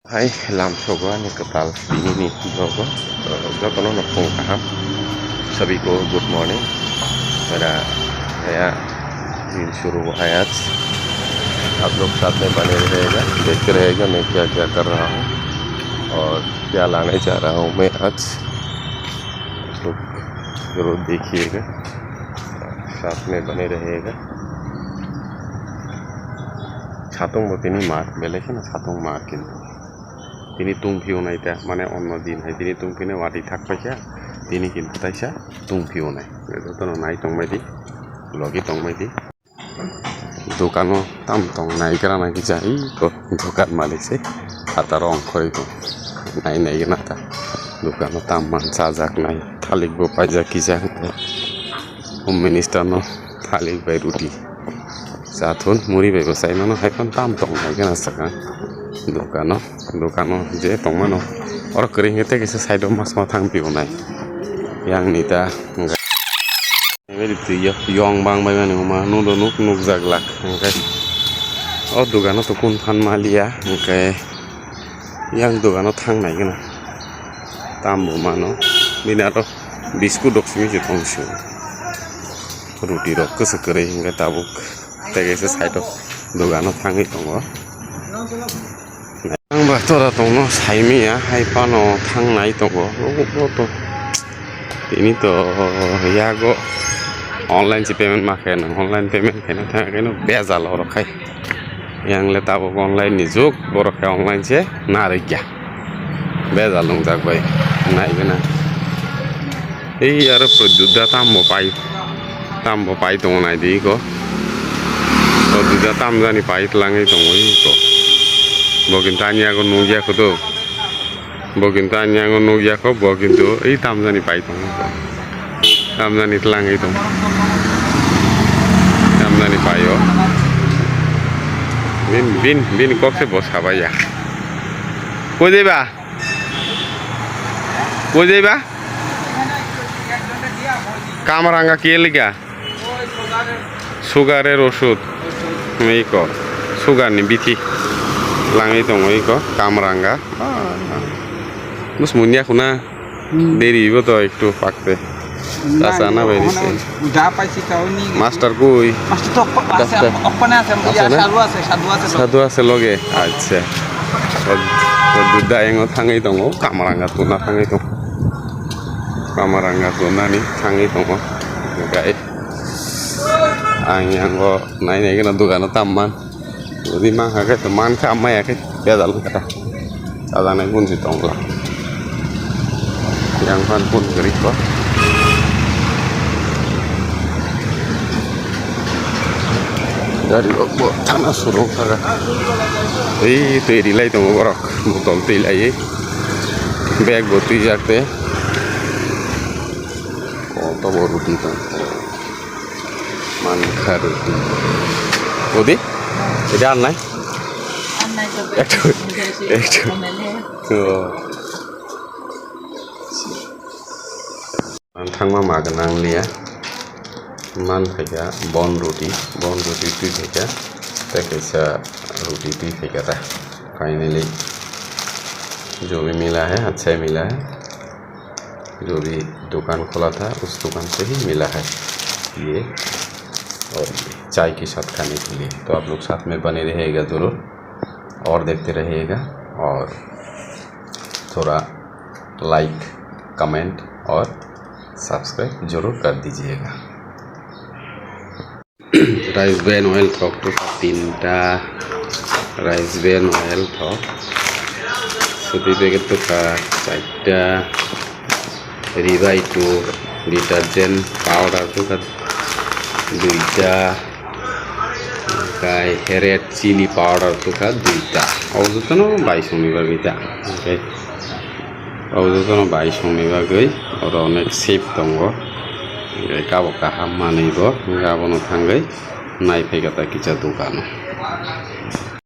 Hai làm sogo ni kepal ini logo जो तो ना फोन कहा सभी को गुड मॉर्निंग मेरा नया दिन शुरू हुआ है आज आप लोग साथ में बने रहेगा देखते रहेगा मैं क्या क्या कर रहा हूँ और क्या लाने जा रहा हूँ मैं आज आप लोग जरूर देखिएगा साथ में बने रहेगा ছাতং তিনি মার বেলেছে না ছাতং মার কিন্তু তিনি তুংফিও নাই তা মানে অন্য দিন হয় তিনি তুংফিনে ওয়াটি থাকপাইছা তিনি কিন্তু তাইসা তুংফিও নাই যতন নাই তংবাইদি লগি তংবাইদি দোকানো তাম তং নাইগরা নাকি যাই তো দোকান মালিকছে হাতার অঙ্কই তো নাই নাই না তা দোকানো তাম মান চাজাক নাই থালিক বো পাইজা কি যাক হোম মিনিস্টার ন থালিক বাই রুটি Sathun muri bego sai mano hai kon tam tong hai kana saka dokano je tong mano or kering ete kese side mas ma thang piu nai yang nita ngari tu yong bang bai mane ma nu do nuk jak lak ngai o dokano to kun phan malia ngai yang dokano thang nai kana tam bo mano bina to biscuit dok simi je tong shu ruti rok kese kere ngai tabuk tegese side of dogano thangi tongo nang ba tora tongo saimi ya hai pano thang nai tongo to ini to yago online si payment ma khen online payment khen thang khen bezal oro khai yang le tabo online ni juk boro khai online che na re kya bezal long jak bai nai bena ei ar produda tambo pai tongo nai di ko तो दूसरा ताम जानी पाइट लांगे तो वही तो बोकिंतानिया को नोगिया को तो बोकिंतानिया को नोगिया को बोकिं तो ये ताम जानी पाइट तो ताम जानी लांगे तो ताम जानी पायो बिन कब से बस हवा या को देबा कामरांगा के लिया सुगारे रोशुद Meiko sugar ni biti langai tong meiko kamranga mus munya kuna deri bo to ekটু pakte tasana berise udah paisi kau ni master koi master to open ase ya sadu ase loge acha to duda engo thangai tong kamranga tu na thangai tong kamranga tu na ni thangai tong gai yang ko nai kana dukano tamman jadi mang hake teman ka amma ya ke ya dal kata ala nai pun sitong la yang pan pun gerik ko dari bo tanah suruh kaga teri lai tong borok botol til ai bag boti jakte kota boru di tong মানখা রুটি ওদি এটা আর নাই একটু তো থাংমা মাগন आंलिया मान खाया बन रोटी तुई खाया तैसा रोटी तुई खाया था फाइनली जो भी मिला है अच्छा ही मिला है जो भी दुकान खोला था उस दुकान से ही मिला है ये और चाय के साथ खाने के लिए तो आप लोग साथ में बने रहेगा ज़रूर और देखते रहिएगा और थोड़ा लाइक कमेंट और सब्सक्राइब जरूर कर दीजिएगा राइस ब्रेन ऑयल थोक तो 3टा राइस ब्रेन ऑयल थोक सुटी पैकेट तो का 4टा रिवाई टू डिटर्जेंट पाउडर तो का 2टा kai heret chili powder to ka 2টা aujotono 22 niba gita okay aujotono 22 niba goi oro onek shape tongo gabo ka hamma nibo gabono thangai nai phaigata kicha dukano